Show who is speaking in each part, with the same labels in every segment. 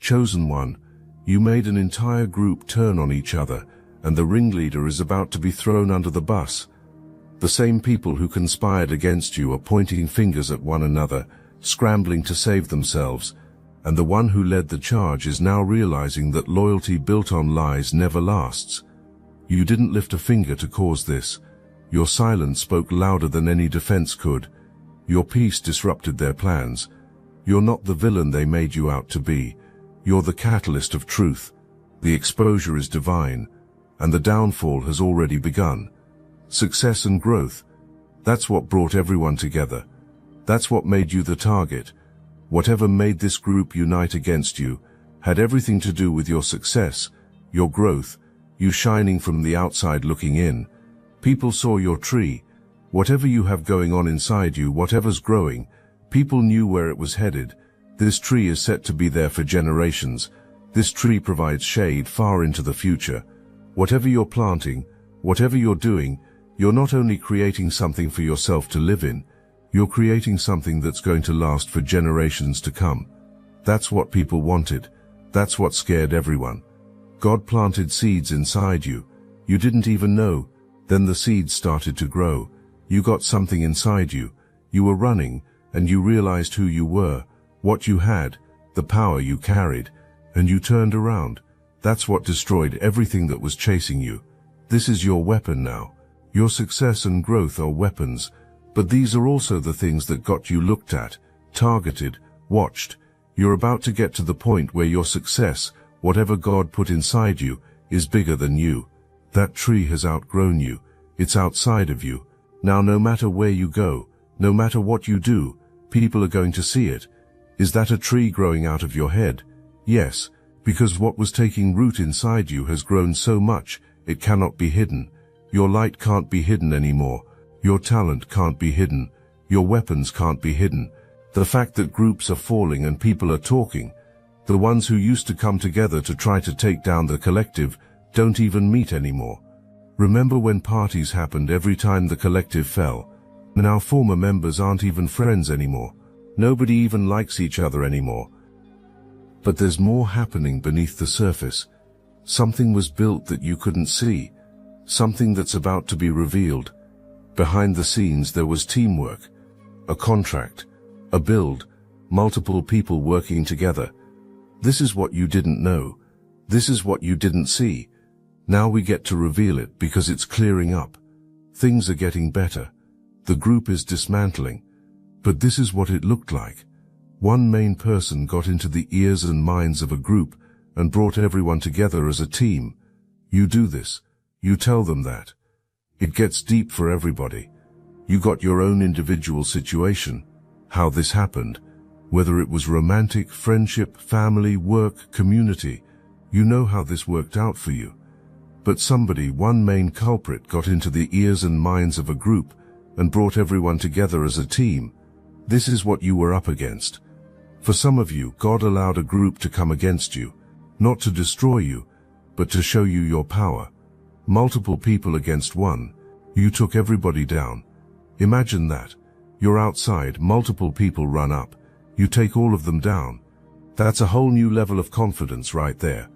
Speaker 1: Chosen one, you made an entire group turn on each other, and the ringleader is about to be thrown under the bus. The same people who conspired against you are pointing fingers at one another, scrambling to save themselves, and the one who led the charge is now realizing that loyalty built on lies never lasts. You didn't lift a finger to cause this. Your silence spoke louder than any defense could. Your peace disrupted their plans. You're not the villain they made you out to be. You're the catalyst of truth. The exposure is divine, and the downfall has already begun. Success and growth, that's what brought everyone together. That's what made you the target. Whatever made this group unite against you had everything to do with your success, your growth, you shining from the outside looking in. People saw your tree. Whatever you have going on inside you, whatever's growing, people knew where it was headed. This tree is set to be there for generations. This tree provides shade far into the future. Whatever you're planting, whatever you're doing, you're not only creating something for yourself to live in, you're creating something that's going to last for generations to come. That's what people wanted. That's what scared everyone. God planted seeds inside you. You didn't even know. Then the seeds started to grow. You got something inside you. You were running, and you realized who you were, what you had, the power you carried, and you turned around. That's what destroyed everything that was chasing you. This is your weapon now. Your success and growth are weapons, but these are also the things that got you looked at, targeted, watched. You're about to get to the point where your success, whatever God put inside you, is bigger than you. That tree has outgrown you. It's outside of you. Now no matter where you go, no matter what you do, people are going to see it. Is that a tree growing out of your head? Yes, because what was taking root inside you has grown so much, it cannot be hidden. Your light can't be hidden anymore. Your talent can't be hidden. Your weapons can't be hidden. The fact that groups are falling and people are talking, the ones who used to come together to try to take down the collective, don't even meet anymore. Remember when parties happened every time the collective fell? Now former members aren't even friends anymore. Nobody even likes each other anymore. But there's more happening beneath the surface. Something was built that you couldn't see. Something that's about to be revealed. Behind the scenes there was teamwork, a contract, a build, multiple people working together. This is what you didn't know. This is what you didn't see. Now we get to reveal it because it's clearing up. Things are getting better. The group is dismantling. But this is what it looked like. One main person got into the ears and minds of a group and brought everyone together as a team. You do this. You tell them that. It gets deep for everybody. You got your own individual situation, how this happened, whether it was romantic, friendship, family, work, community. You know how this worked out for you. But somebody, one main culprit, got into the ears and minds of a group and brought everyone together as a team. This is what you were up against. For some of you, God allowed a group to come against you, not to destroy you, but to show you your power. Multiple people against one. You took everybody down. Imagine that. You're outside, multiple people run up. You take all of them down. That's a whole new level of confidence right there.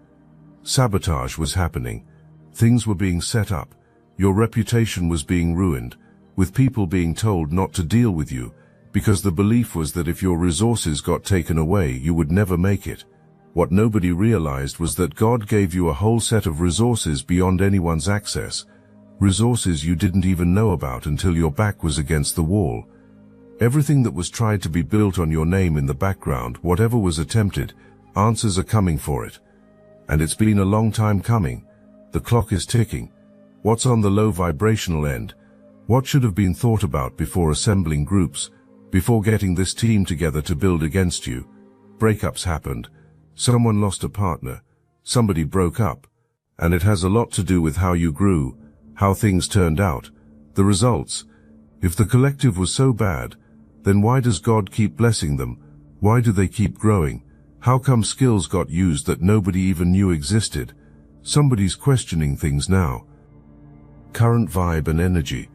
Speaker 1: Sabotage was happening. Things were being set up. Your reputation was being ruined, with people being told not to deal with you, because the belief was that if your resources got taken away, you would never make it. What nobody realized was that God gave you a whole set of resources beyond anyone's access. Resources you didn't even know about until your back was against the wall. Everything that was tried to be built on your name in the background, whatever was attempted, answers are coming for it. And it's been a long time coming. The clock is ticking. What's on the low vibrational end? What should have been thought about before assembling groups, before getting this team together to build against you? Breakups happened. Someone lost a partner. Somebody broke up. And it has a lot to do with how you grew, how things turned out, the results. If the collective was so bad, then why does God keep blessing them? Why do they keep growing? How come skills got used that nobody even knew existed? Somebody's questioning things now. Current vibe and energy.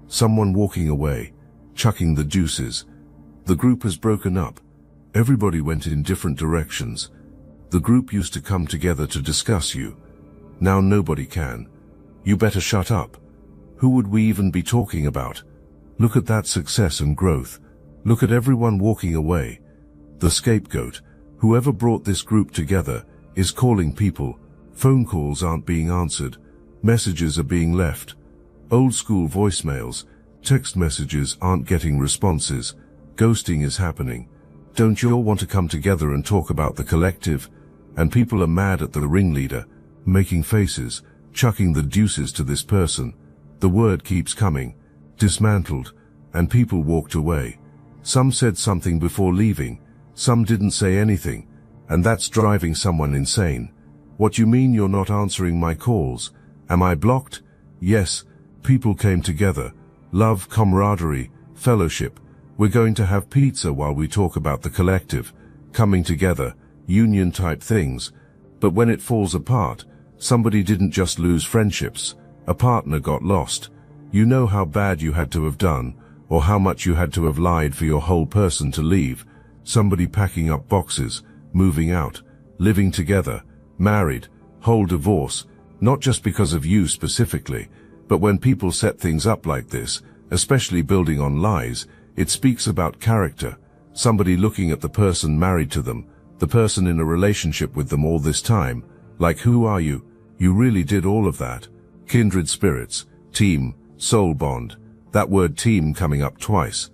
Speaker 1: Someone walking away, chucking the deuces. The group has broken up. Everybody went in different directions. The group used to come together to discuss you. Now nobody can. You better shut up. Who would we even be talking about? Look at that success and growth. Look at everyone walking away. The scapegoat, whoever brought this group together, is calling people. Phone calls aren't being answered. Messages are being left. Old school voicemails, text messages aren't getting responses. Ghosting is happening. Don't you all want to come together and talk about the collective? And people are mad at the ringleader, making faces, chucking the deuces to this person. The word keeps coming. Dismantled. And people walked away. Some said something before leaving. Some didn't say anything. And that's driving someone insane. What you mean you're not answering my calls? Am I blocked? Yes. People came together. Love, camaraderie, fellowship. We're going to have pizza while we talk about the collective. Coming together. Union type things. But when it falls apart, somebody didn't just lose friendships. A partner got lost. You know how bad you had to have done, or how much you had to have lied for your whole person to leave. Somebody packing up boxes, moving out, living together, married, whole divorce, not just because of you specifically, but when people set things up like this, especially building on lies, it speaks about character. Somebody looking at the person married to them, the person in a relationship with them all this time, like, who are you? You really did all of that. Kindred spirits, team, soul bond. That word team coming up twice.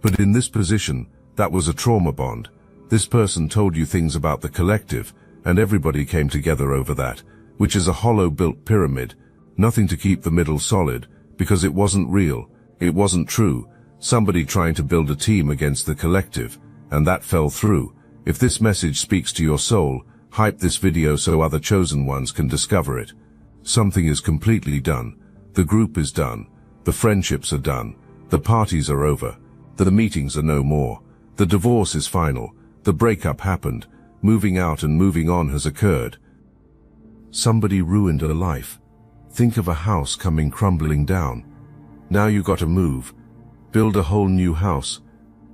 Speaker 1: But in this position, that was a trauma bond. This person told you things about the collective, and everybody came together over that, which is a hollow-built pyramid. Nothing to keep the middle solid, because it wasn't real, it wasn't true. Somebody trying to build a team against the collective, and that fell through. If this message speaks to your soul, hype this video so other chosen ones can discover it. Something is completely done. The group is done. The friendships are done. The parties are over. The meetings are no more. The divorce is final. The breakup happened. Moving out and moving on has occurred. Somebody ruined a life. Think of a house coming crumbling down. Now you gotta move. Build a whole new house.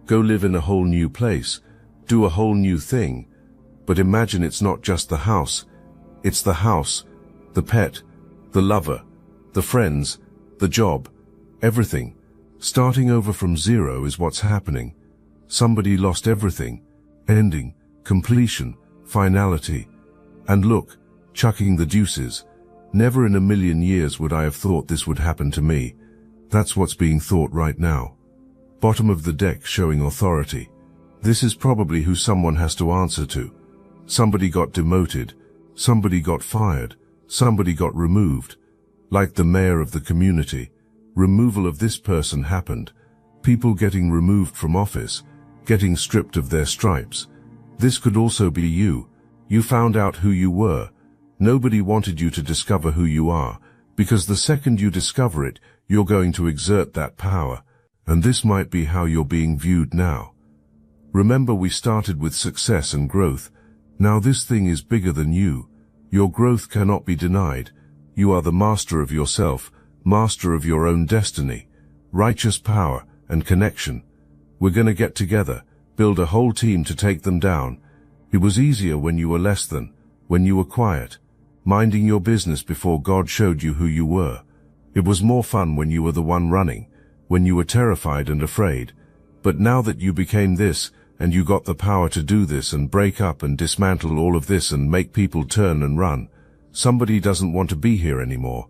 Speaker 1: Go live in a whole new place. Do a whole new thing. But imagine it's not just the house. It's the house, the pet, the lover, the friends, the job, everything. Starting over from zero is what's happening. Somebody lost everything. Ending, completion, finality. And look, chucking the deuces. Never in a million years would I have thought this would happen to me. That's what's being thought right now. Bottom of the deck showing authority. This is probably who someone has to answer to. Somebody got demoted. Somebody got fired. Somebody got removed. Like the mayor of the community. Removal of this person happened. People getting removed from office. Getting stripped of their stripes. This could also be you. You found out who you were. Nobody wanted you to discover who you are, because the second you discover it, you're going to exert that power. And this might be how you're being viewed now. Remember, we started with success and growth. Now this thing is bigger than you. Your growth cannot be denied. You are the master of yourself, master of your own destiny, righteous power and connection. We're gonna get together, build a whole team to take them down. It was easier when you were less than, when you were quiet, minding your business before God showed you who you were. It was more fun when you were the one running, when you were terrified and afraid. But now that you became this, and you got the power to do this and break up and dismantle all of this and make people turn and run, somebody doesn't want to be here anymore,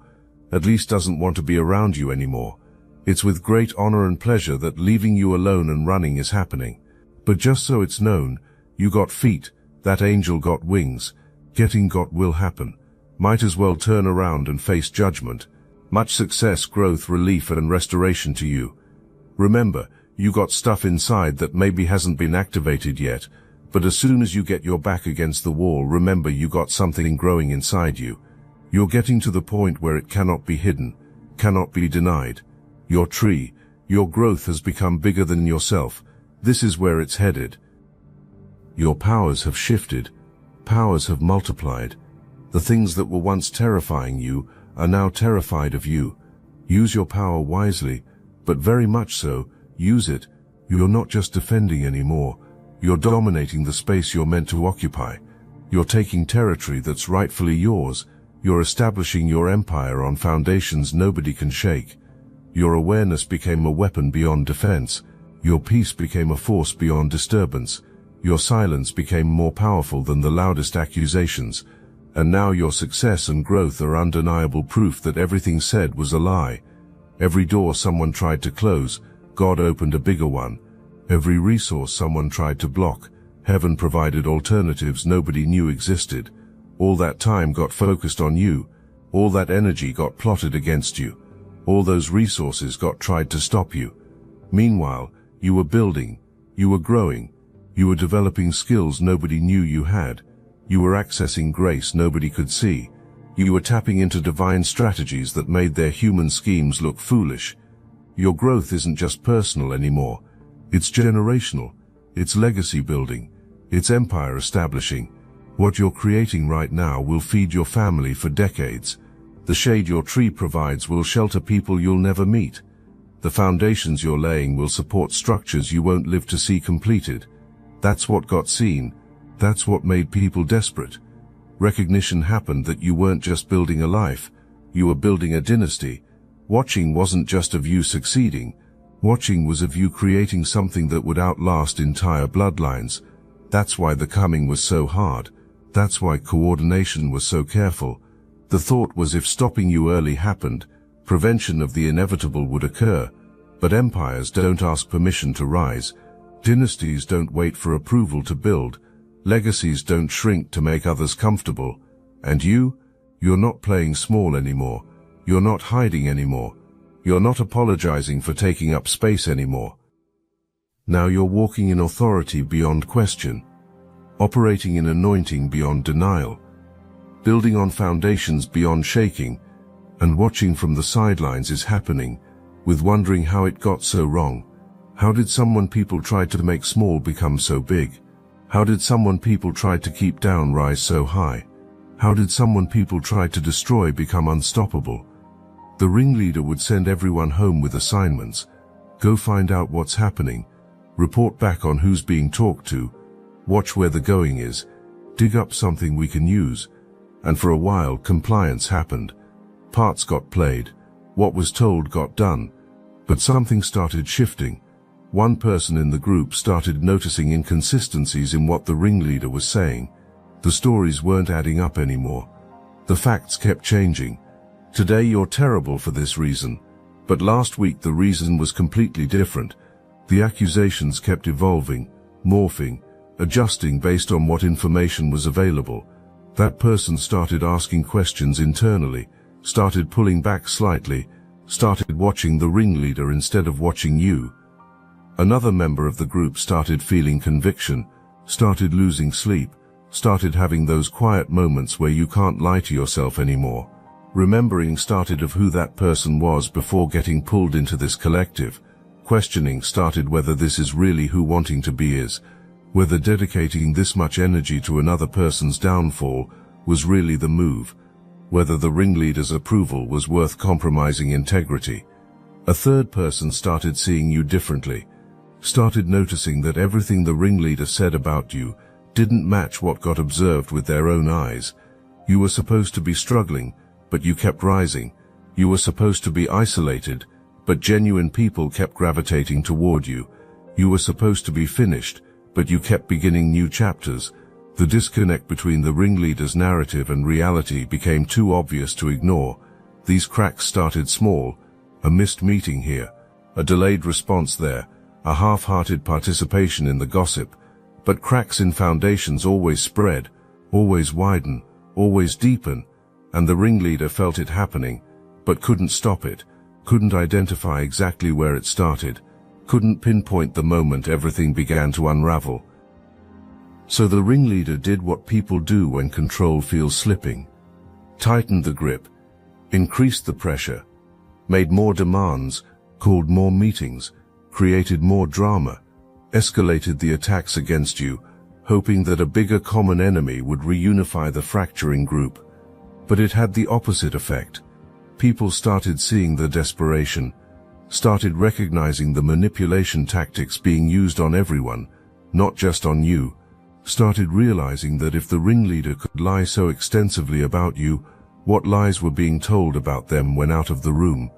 Speaker 1: at least doesn't want to be around you anymore. It's with great honor and pleasure that leaving you alone and running is happening. But just so it's known, you got feet, that angel got wings, getting got will happen. Might as well turn around and face judgment. Much success, growth, relief and restoration to you. Remember, you got stuff inside that maybe hasn't been activated yet, but as soon as you get your back against the wall, remember you got something growing inside you. You're getting to the point where it cannot be hidden, cannot be denied. Your tree, your growth has become bigger than yourself. This is where it's headed. Your powers have shifted. Powers have multiplied. The things that were once terrifying you are now terrified of you. Use your power wisely, but very much so. Use it. You're not just defending anymore. You're dominating the space you're meant to occupy. You're taking territory that's rightfully yours. You're establishing your empire on foundations nobody can shake. Your awareness became a weapon beyond defense. Your peace became a force beyond disturbance. Your silence became more powerful than the loudest accusations. And now your success and growth are undeniable proof that everything said was a lie. Every door someone tried to close, God opened a bigger one. Every resource someone tried to block, heaven provided alternatives nobody knew existed. All that time got focused on you. All that energy got plotted against you. All those resources got tried to stop you. Meanwhile, you were building. You were growing. You were developing skills nobody knew you had. You were accessing grace nobody could see. You were tapping into divine strategies that made their human schemes look foolish. Your growth isn't just personal anymore. It's generational. It's legacy building. It's empire establishing. What you're creating right now will feed your family for decades. The shade your tree provides will shelter people you'll never meet. The foundations you're laying will support structures you won't live to see completed. That's what got seen. That's what made people desperate. Recognition happened that you weren't just building a life. You were building a dynasty. Watching wasn't just of you succeeding. Watching was of you creating something that would outlast entire bloodlines. That's why the coming was so hard. That's why coordination was so careful. The thought was if stopping you early happened, prevention of the inevitable would occur. But empires don't ask permission to rise. Dynasties don't wait for approval to build. Legacies don't shrink to make others comfortable. And you're not playing small anymore. You're not hiding anymore. You're not apologizing for taking up space anymore. Now you're walking in authority beyond question, operating in anointing beyond denial, building on foundations beyond shaking, and watching from the sidelines is happening, with wondering how it got so wrong. How did someone people tried to make small become so big? How did someone people tried to keep down rise so high? How did someone people tried to destroy become unstoppable? The ringleader would send everyone home with assignments. Go find out what's happening. Report back on who's being talked to. Watch where the going is. Dig up something we can use. And for a while, compliance happened. Parts got played. What was told got done. But something started shifting. One person in the group started noticing inconsistencies in what the ringleader was saying. The stories weren't adding up anymore. The facts kept changing. Today you're terrible for this reason. But last week the reason was completely different. The accusations kept evolving, morphing, adjusting based on what information was available. That person started asking questions internally, started pulling back slightly, started watching the ringleader instead of watching you. Another member of the group started feeling conviction, started losing sleep, started having those quiet moments where you can't lie to yourself anymore. Remembering started of who that person was before getting pulled into this collective. Questioning started whether this is really who wanting to be is, whether dedicating this much energy to another person's downfall was really the move, whether the ringleader's approval was worth compromising integrity. A third person started seeing you differently, started noticing that everything the ringleader said about you didn't match what got observed with their own eyes. You were supposed to be struggling, but you kept rising. You were supposed to be isolated, but genuine people kept gravitating toward you. You were supposed to be finished, but you kept beginning new chapters. The disconnect between the ringleader's narrative and reality became too obvious to ignore. These cracks started small, a missed meeting here, a delayed response there, a half-hearted participation in the gossip. But cracks in foundations always spread, always widen, always deepen, and the ringleader felt it happening, but couldn't stop it, couldn't identify exactly where it started, couldn't pinpoint the moment everything began to unravel. So the ringleader did what people do when control feels slipping. Tightened the grip, increased the pressure, made more demands, called more meetings, created more drama, escalated the attacks against you, hoping that a bigger common enemy would reunify the fracturing group. But it had the opposite effect. People started seeing the desperation, started recognizing the manipulation tactics being used on everyone, not just on you. started realizing that if the ringleader could lie so extensively about you, what lies were being told about them when out of the room?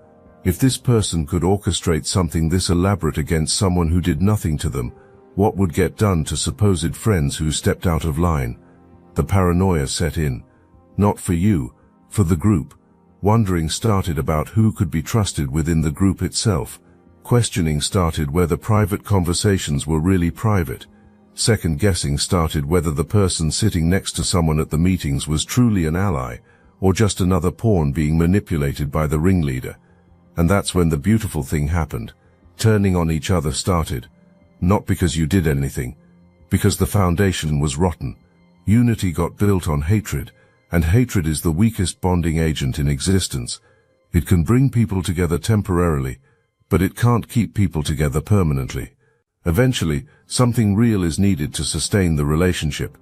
Speaker 1: If this person could orchestrate something this elaborate against someone who did nothing to them, what would get done to supposed friends who stepped out of line? The paranoia set in. Not for you, for the group. Wondering started about who could be trusted within the group itself. Questioning started whether private conversations were really private. Second guessing started whether the person sitting next to someone at the meetings was truly an ally, or just another pawn being manipulated by the ringleader. And that's when the beautiful thing happened. Turning on each other started. Not because you did anything, because the foundation was rotten. Unity got built on hatred, and hatred is the weakest bonding agent in existence. It can bring people together temporarily, but it can't keep people together permanently. Eventually, something real is needed to sustain the relationship,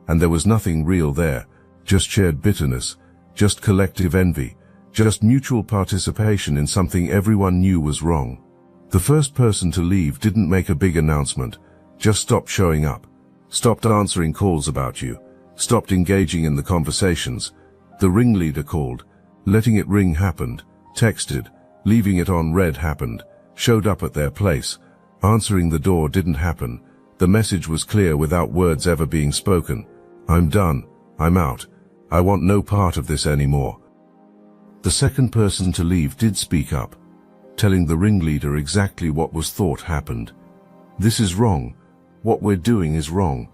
Speaker 1: and there was nothing real there, just shared bitterness, just collective envy, just mutual participation in something everyone knew was wrong. The first person to leave didn't make a big announcement, just stopped showing up, stopped answering calls about you, stopped engaging in the conversations. The ringleader called, letting it ring happened, texted, leaving it on read happened, showed up at their place, answering the door didn't happen. The message was clear without words ever being spoken. I'm done, I'm out, I want no part of this anymore. The second person to leave did speak up, telling the ringleader exactly what was thought happened. This is wrong, what we're doing is wrong.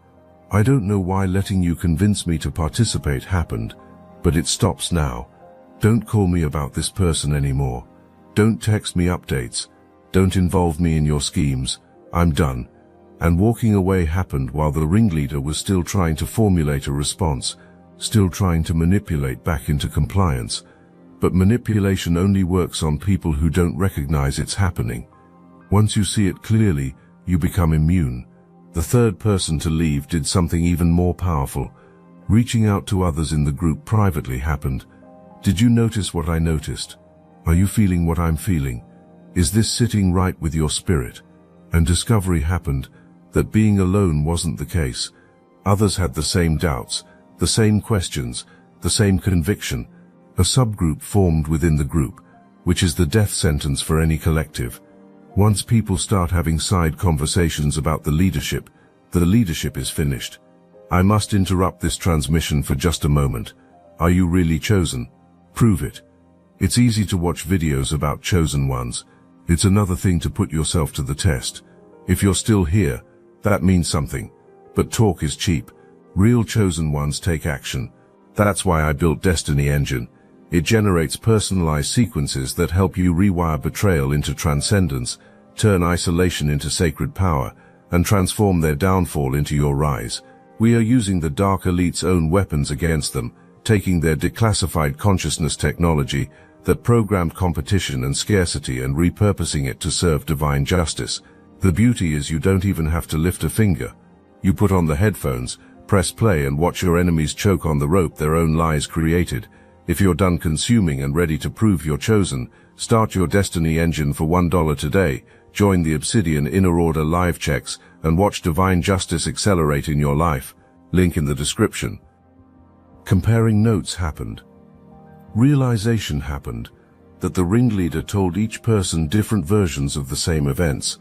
Speaker 1: I don't know why letting you convince me to participate happened, but it stops now. Don't call me about this person anymore. Don't text me updates. Don't involve me in your schemes. I'm done. And walking away happened while the ringleader was still trying to formulate a response, still trying to manipulate back into compliance. But manipulation only works on people who don't recognize it's happening. Once you see it clearly, you become immune. The third person to leave did something even more powerful. Reaching out to others in the group privately happened. Did you notice what I noticed? Are you feeling what I'm feeling? Is this sitting right with your spirit? And discovery happened that being alone wasn't the case. Others had the same doubts, the same questions, the same conviction. A subgroup formed within the group, which is the death sentence for any collective. Once people start having side conversations about the leadership is finished. I must interrupt this transmission for just a moment. Are you really chosen? Prove it. It's easy to watch videos about chosen ones. It's another thing to put yourself to the test. If you're still here, that means something. But talk is cheap. Real chosen ones take action. That's why I built Destiny Engine. It generates personalized sequences that help you rewire betrayal into transcendence, turn isolation into sacred power, and transform their downfall into your rise. We are using the Dark Elite's own weapons against them, taking their declassified consciousness technology that programmed competition and scarcity and repurposing it to serve divine justice. The beauty is you don't even have to lift a finger. You put on the headphones, press play and watch your enemies choke on the rope their own lies created. If you're done consuming and ready to prove you're chosen, start your Destiny Engine for $1 today, join the Obsidian Inner Order live checks, and watch divine justice accelerate in your life. Link in the description. Comparing notes happened. Realization happened that the ringleader told each person different versions of the same events.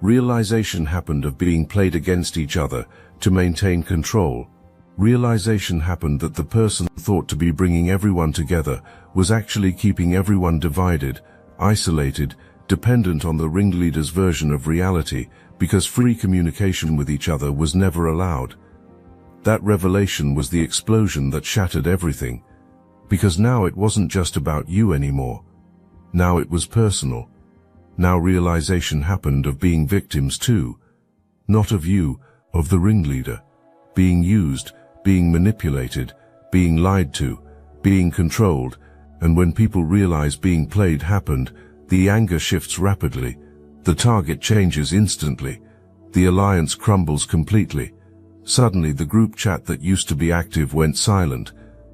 Speaker 1: Realization happened of being played against each other to maintain control. Realization happened that the person thought to be bringing everyone together was actually keeping everyone divided, isolated, dependent on the ringleader's version of reality, because free communication with each other was never allowed. That revelation was the explosion that shattered everything, because now it wasn't just about you anymore. Now it was personal. Now realization happened of being victims too. Not of you, of the ringleader. Being used, being manipulated, being lied to, being controlled, and when people realize being played happened, the anger shifts rapidly, the target changes instantly, the alliance crumbles completely. Suddenly the group chat that used to be active went silent,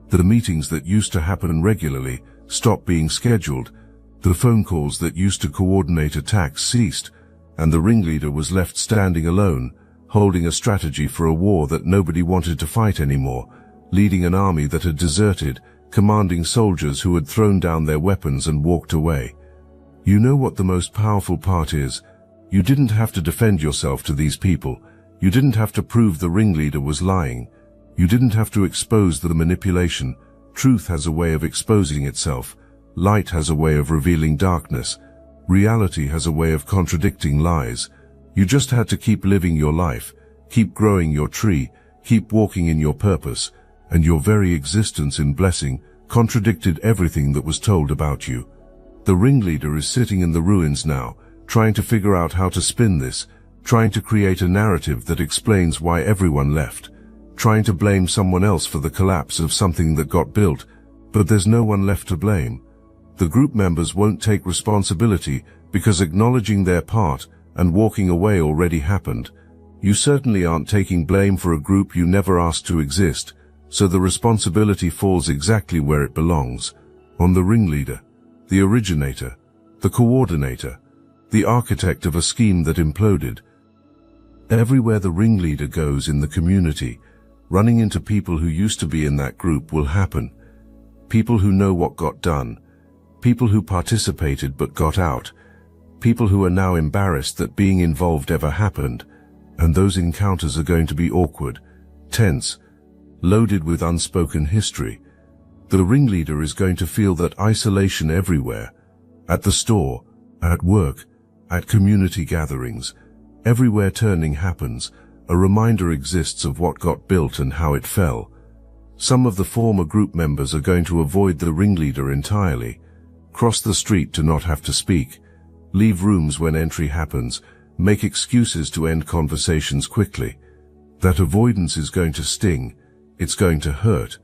Speaker 1: the meetings that used to happen regularly stopped being scheduled, the phone calls that used to coordinate attacks ceased, and the ringleader was left standing alone, holding a strategy for a war that nobody wanted to fight anymore, leading an army that had deserted, commanding soldiers who had thrown down their weapons and walked away. You know what the most powerful part is? You didn't have to defend yourself to these people. You didn't have to prove the ringleader was lying. You didn't have to expose the manipulation. Truth has a way of exposing itself. Light has a way of revealing darkness. Reality has a way of contradicting lies. You just had to keep living your life, keep growing your tree, keep walking in your purpose, and your very existence in blessing contradicted everything that was told about you. The ringleader is sitting in the ruins now, trying to figure out how to spin this, trying to create a narrative that explains why everyone left, trying to blame someone else for the collapse of something that got built, but there's no one left to blame. The group members won't take responsibility because acknowledging their part and walking away already happened. You certainly aren't taking blame for a group you never asked to exist, so the responsibility falls exactly where it belongs, on the ringleader, the originator, the coordinator, the architect of a scheme that imploded. Everywhere the ringleader goes in the community, running into people who used to be in that group will happen. People who know what got done, people who participated but got out, people who are now embarrassed that being involved ever happened, and those encounters are going to be awkward, tense, loaded with unspoken history. The ringleader is going to feel that isolation everywhere, at the store, at work, at community gatherings. Everywhere turning happens, a reminder exists of what got built and how it fell. Some of the former group members are going to avoid the ringleader entirely, cross the street to not have to speak, leave rooms when entry happens, make excuses to end conversations quickly. That avoidance is going to sting, it's going to hurt,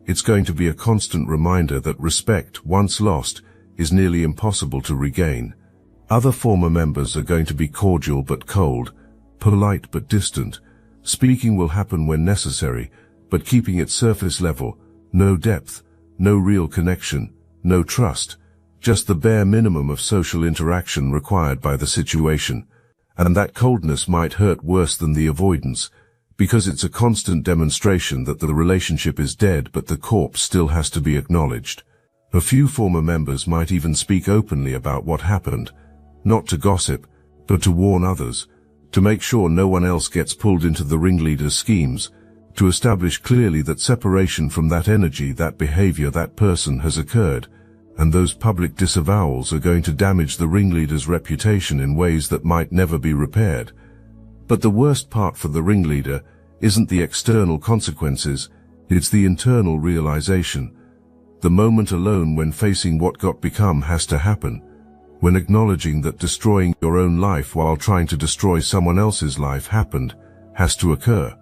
Speaker 1: it's going to be a constant reminder that respect, once lost, is nearly impossible to regain. Other former members are going to be cordial but cold, polite but distant. Speaking will happen when necessary, but keeping it surface level, no depth, no real connection, no trust. Just the bare minimum of social interaction required by the situation. And that coldness might hurt worse than the avoidance, because it's a constant demonstration that the relationship is dead but the corpse still has to be acknowledged. A few former members might even speak openly about what happened, not to gossip, but to warn others, to make sure no one else gets pulled into the ringleader's schemes, to establish clearly that separation from that energy, that behavior, that person has occurred, and those public disavowals are going to damage the ringleader's reputation in ways that might never be repaired. But the worst part for the ringleader isn't the external consequences, it's the internal realization. The moment alone when facing what got become has to happen, when acknowledging that destroying your own life while trying to destroy someone else's life happened, has to occur.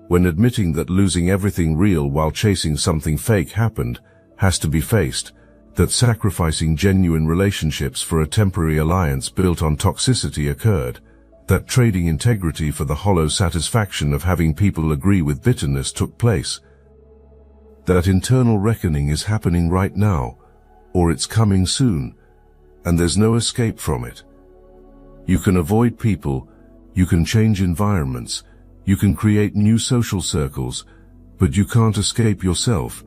Speaker 1: When admitting that losing everything real while chasing something fake happened, has to be faced. That sacrificing genuine relationships for a temporary alliance built on toxicity occurred, that trading integrity for the hollow satisfaction of having people agree with bitterness took place. That internal reckoning is happening right now, or it's coming soon, and there's no escape from it. You can avoid people, you can change environments, you can create new social circles, but you can't escape yourself,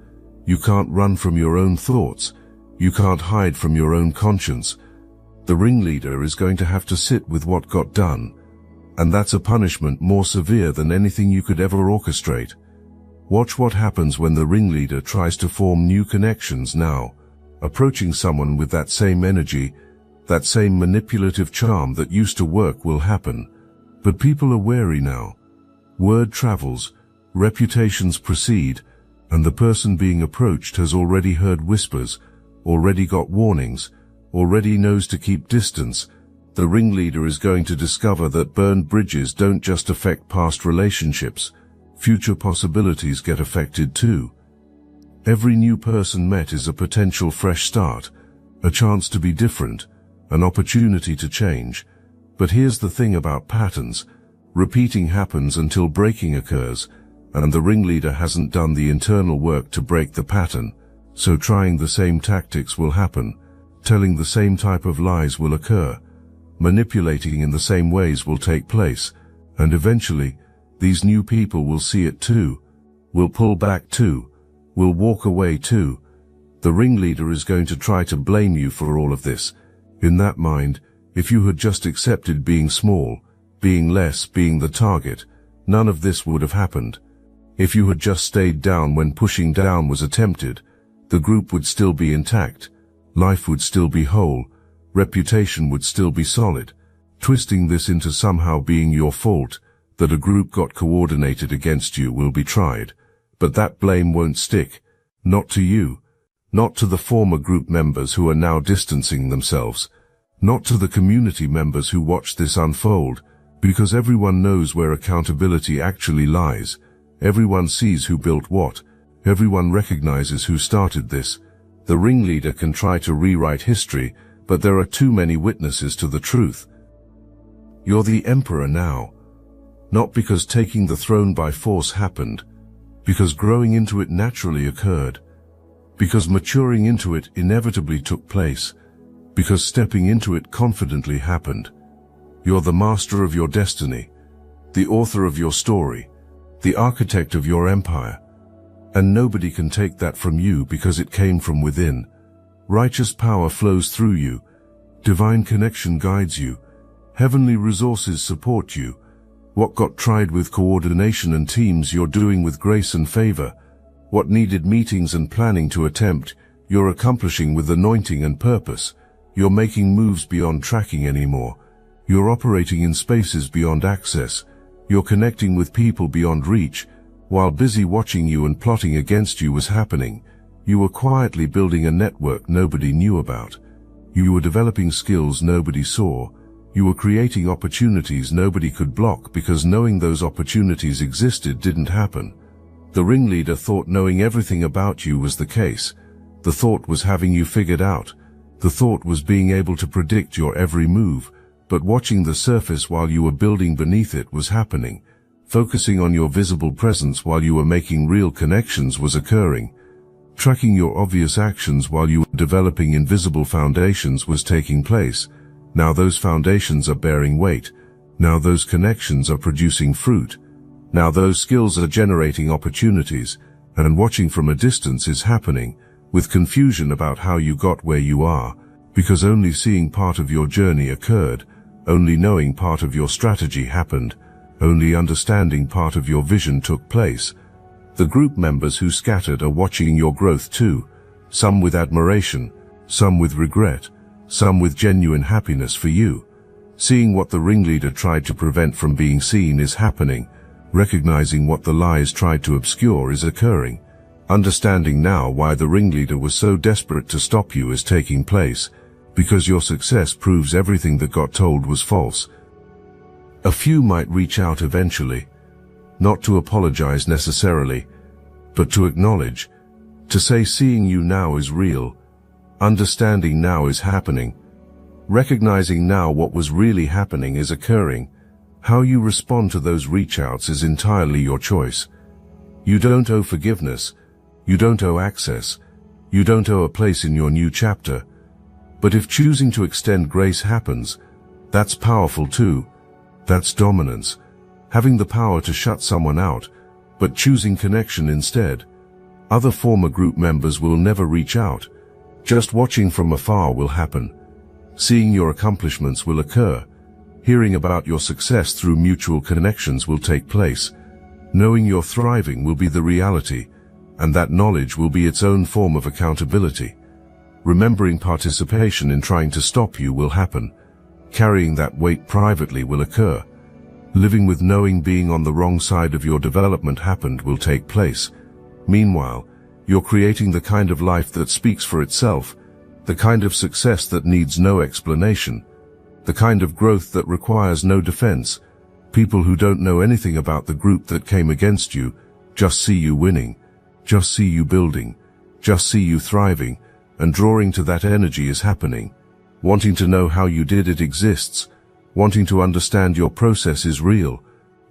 Speaker 1: you can't run from your own thoughts, you can't hide from your own conscience. The ringleader is going to have to sit with what got done, and that's a punishment more severe than anything you could ever orchestrate. Watch what happens when the ringleader tries to form new connections now, approaching someone with that same energy, that same manipulative charm that used to work will happen. But people are wary now. Word travels, reputations proceed, and the person being approached has already heard whispers, already got warnings, already knows to keep distance. The ringleader is going to discover that burned bridges don't just affect past relationships, future possibilities get affected too. Every new person met is a potential fresh start, a chance to be different, an opportunity to change. But here's the thing about patterns. Repeating happens until breaking occurs, and the ringleader hasn't done the internal work to break the pattern. So trying the same tactics will happen, telling the same type of lies will occur, manipulating in the same ways will take place, and eventually, These new people will see it too, will pull back too, will walk away too. The ringleader is going to try to blame you for all of this. In that mind, if you had just accepted being small, being less, being the target, none of this would have happened. If you had just stayed down when pushing down was attempted, the group would still be intact, life would still be whole, reputation would still be solid. Twisting this into somehow being your fault, that a group got coordinated against you, will be tried, but that blame won't stick, not to you, not to the former group members who are now distancing themselves, not to the community members who watched this unfold, because everyone knows where accountability actually lies. Everyone sees who built what, everyone recognizes who started this. The ringleader can try to rewrite history, but there are too many witnesses to the truth. You're the emperor now, not because taking the throne by force happened, because growing into it naturally occurred, because maturing into it inevitably took place, because stepping into it confidently happened. You're the master of your destiny, the author of your story, the architect of your empire, and nobody can take that from you because it came from within. Righteous power flows through you, divine connection guides you, heavenly resources support you. What got tried with coordination and teams, you're doing with grace and favor. What needed meetings and planning to attempt, you're accomplishing with anointing and purpose. You're making moves beyond tracking anymore. You're operating in spaces beyond access. You're connecting with people beyond reach. While busy watching you and plotting against you was happening, you were quietly building a network nobody knew about. You were developing skills nobody saw. You were creating opportunities nobody could block because knowing those opportunities existed didn't happen. The ringleader thought knowing everything about you was the case. The thought was having you figured out. The thought was being able to predict your every move, but watching the surface while you were building beneath it was happening. Focusing on your visible presence while you were making real connections was occurring. Tracking your obvious actions while you were developing invisible foundations was taking place. Now those foundations are bearing weight. Now those connections are producing fruit. Now those skills are generating opportunities, and watching from a distance is happening, with confusion about how you got where you are, because only seeing part of your journey occurred, only knowing part of your strategy happened, only understanding part of your vision took place. The group members who scattered are watching your growth too, some with admiration, some with regret, some with genuine happiness for you. Seeing what the ringleader tried to prevent from being seen is happening. Recognizing what the lies tried to obscure is occurring. Understanding now why the ringleader was so desperate to stop you is taking place, because your success proves everything that got told was false. A few might reach out eventually, not to apologize necessarily, but to acknowledge, to say seeing you now is real, understanding now is happening, recognizing now what was really happening is occurring. How you respond to those reach-outs is entirely your choice. You don't owe forgiveness, you don't owe access, you don't owe a place in your new chapter. But if choosing to extend grace happens, that's powerful too. That's dominance. Having the power to shut someone out, but choosing connection instead. Other former group members will never reach out. Just watching from afar will happen. Seeing your accomplishments will occur. Hearing about your success through mutual connections will take place. Knowing you're thriving will be the reality, and that knowledge will be its own form of accountability. Remembering participation in trying to stop you will happen. Carrying that weight privately will occur. Living with knowing being on the wrong side of your development happened will take place. Meanwhile, you're creating the kind of life that speaks for itself, the kind of success that needs no explanation, the kind of growth that requires no defense. People who don't know anything about the group that came against you just see you winning, just see you building, just see you thriving, and drawing to that energy is happening. Wanting to know how you did it exists. Wanting to understand your process is real.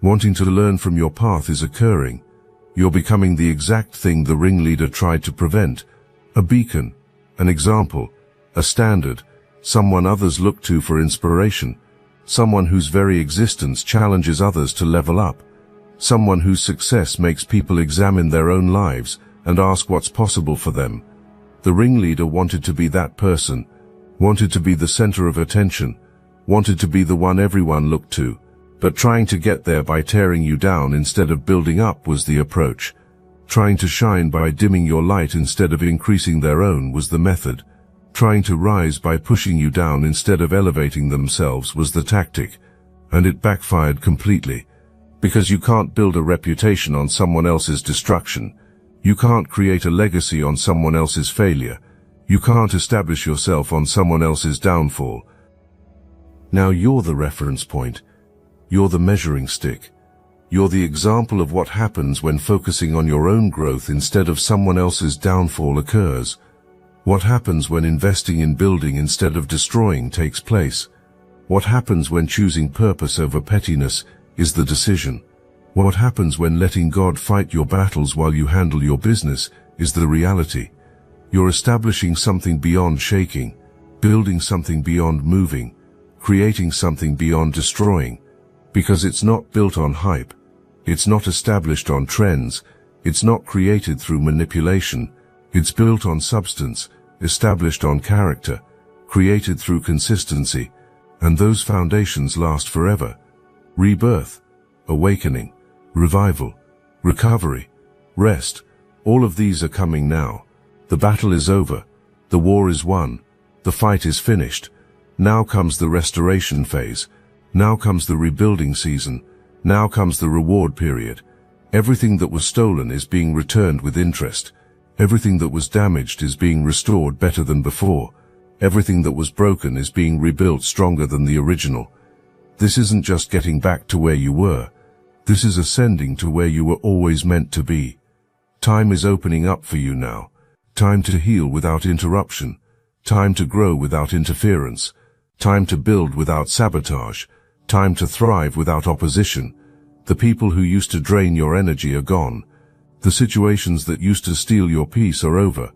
Speaker 1: Wanting to learn from your path is occurring. You're becoming the exact thing the ringleader tried to prevent. A beacon, an example, a standard, someone others look to for inspiration, someone whose very existence challenges others to level up, someone whose success makes people examine their own lives and ask what's possible for them. The ringleader wanted to be that person, wanted to be the center of attention, wanted to be the one everyone looked to, but trying to get there by tearing you down instead of building up was the approach. Trying to shine by dimming your light instead of increasing their own was the method. Trying to rise by pushing you down instead of elevating themselves was the tactic, and it backfired completely. Because you can't build a reputation on someone else's destruction. You can't create a legacy on someone else's failure. You can't establish yourself on someone else's downfall. Now you're the reference point. You're the measuring stick. You're the example of what happens when focusing on your own growth instead of someone else's downfall occurs. What happens when investing in building instead of destroying takes place. What happens when choosing purpose over pettiness is the decision. What happens when letting God fight your battles while you handle your business is the reality. You're establishing something beyond shaking, building something beyond moving, creating something beyond destroying. Because it's not built on hype. It's not established on trends. It's not created through manipulation. It's built on substance, established on character, created through consistency, and those foundations last forever. Rebirth, awakening, revival, recovery, rest, all of these are coming now. The battle is over. The war is won. The fight is finished. Now comes the restoration phase. Now comes the rebuilding season. Now comes the reward period. Everything that was stolen is being returned with interest. Everything that was damaged is being restored better than before. Everything that was broken is being rebuilt stronger than the original. This isn't just getting back to where you were. This is ascending to where you were always meant to be. Time is opening up for you now. Time to heal without interruption. Time to grow without interference. Time to build without sabotage. Time to thrive without opposition. The people who used to drain your energy are gone. The situations that used to steal your peace are over.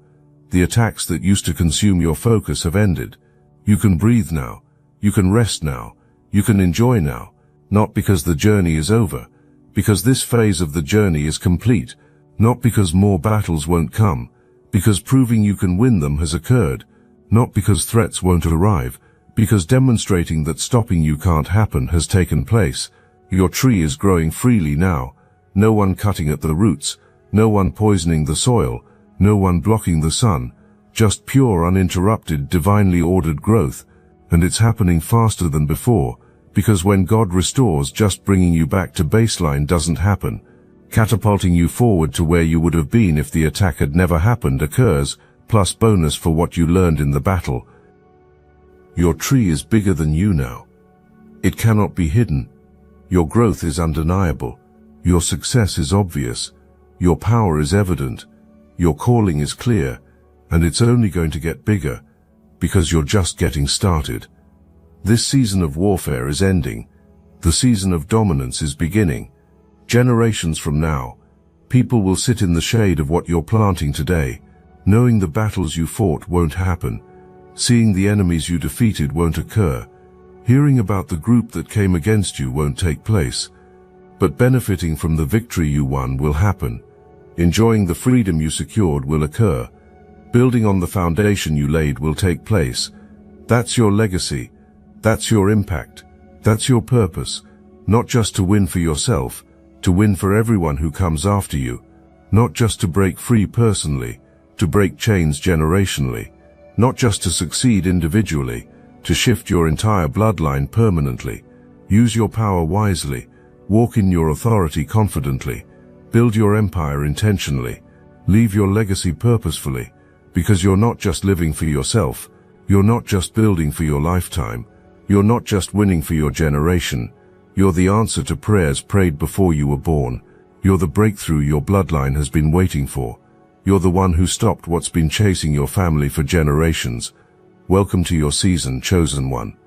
Speaker 1: The attacks that used to consume your focus have ended. You can breathe now. You can rest now. You can enjoy now. Not because the journey is over. Because this phase of the journey is complete. Not because more battles won't come. Because proving you can win them has occurred. Not because threats won't arrive. Because demonstrating that stopping you can't happen has taken place. Your tree is growing freely now. No one cutting at the roots. No one poisoning the soil. No one blocking the sun. Just pure, uninterrupted, divinely ordered growth. And it's happening faster than before. Because when God restores, just bringing you back to baseline doesn't happen. Catapulting you forward to where you would have been if the attack had never happened occurs, plus bonus for what you learned in the battle. Your tree is bigger than you now. It cannot be hidden. Your growth is undeniable. Your success is obvious. Your power is evident. Your calling is clear. And it's only going to get bigger, because you're just getting started. This season of warfare is ending. The season of dominance is beginning. Generations from now, people will sit in the shade of what you're planting today, knowing the battles you fought won't happen. Seeing the enemies you defeated won't occur. Hearing about the group that came against you won't take place. But benefiting from the victory you won will happen. Enjoying the freedom you secured will occur. Building on the foundation you laid will take place. That's your legacy. That's your impact. That's your purpose. Not just to win for yourself, to win for everyone who comes after you. Not just to break free personally, to break chains generationally. Not just to succeed individually, to shift your entire bloodline permanently. Use your power wisely. Walk in your authority confidently. Build your empire intentionally. Leave your legacy purposefully. Because you're not just living for yourself. You're not just building for your lifetime. You're not just winning for your generation. You're the answer to prayers prayed before you were born. You're the breakthrough your bloodline has been waiting for. You're the one who stopped what's been chasing your family for generations. Welcome to your season, chosen one.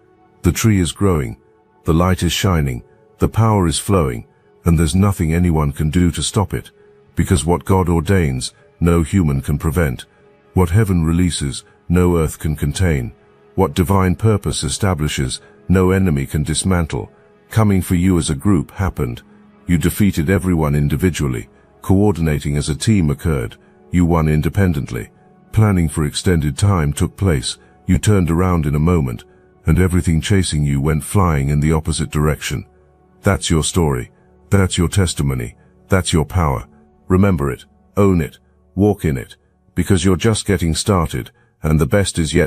Speaker 1: The tree is growing, the light is shining, the power is flowing, and there's nothing anyone can do to stop it. Because what God ordains, no human can prevent. What heaven releases, no earth can contain. What divine purpose establishes, no enemy can dismantle. Coming for you as a group happened. You defeated everyone individually. Coordinating as a team occurred. You won independently. Planning for extended time took place. You turned around in a moment, and everything chasing you went flying in the opposite direction. That's your story. That's your testimony. That's your power. Remember it. Own it. Walk in it. Because you're just getting started, and the best is yet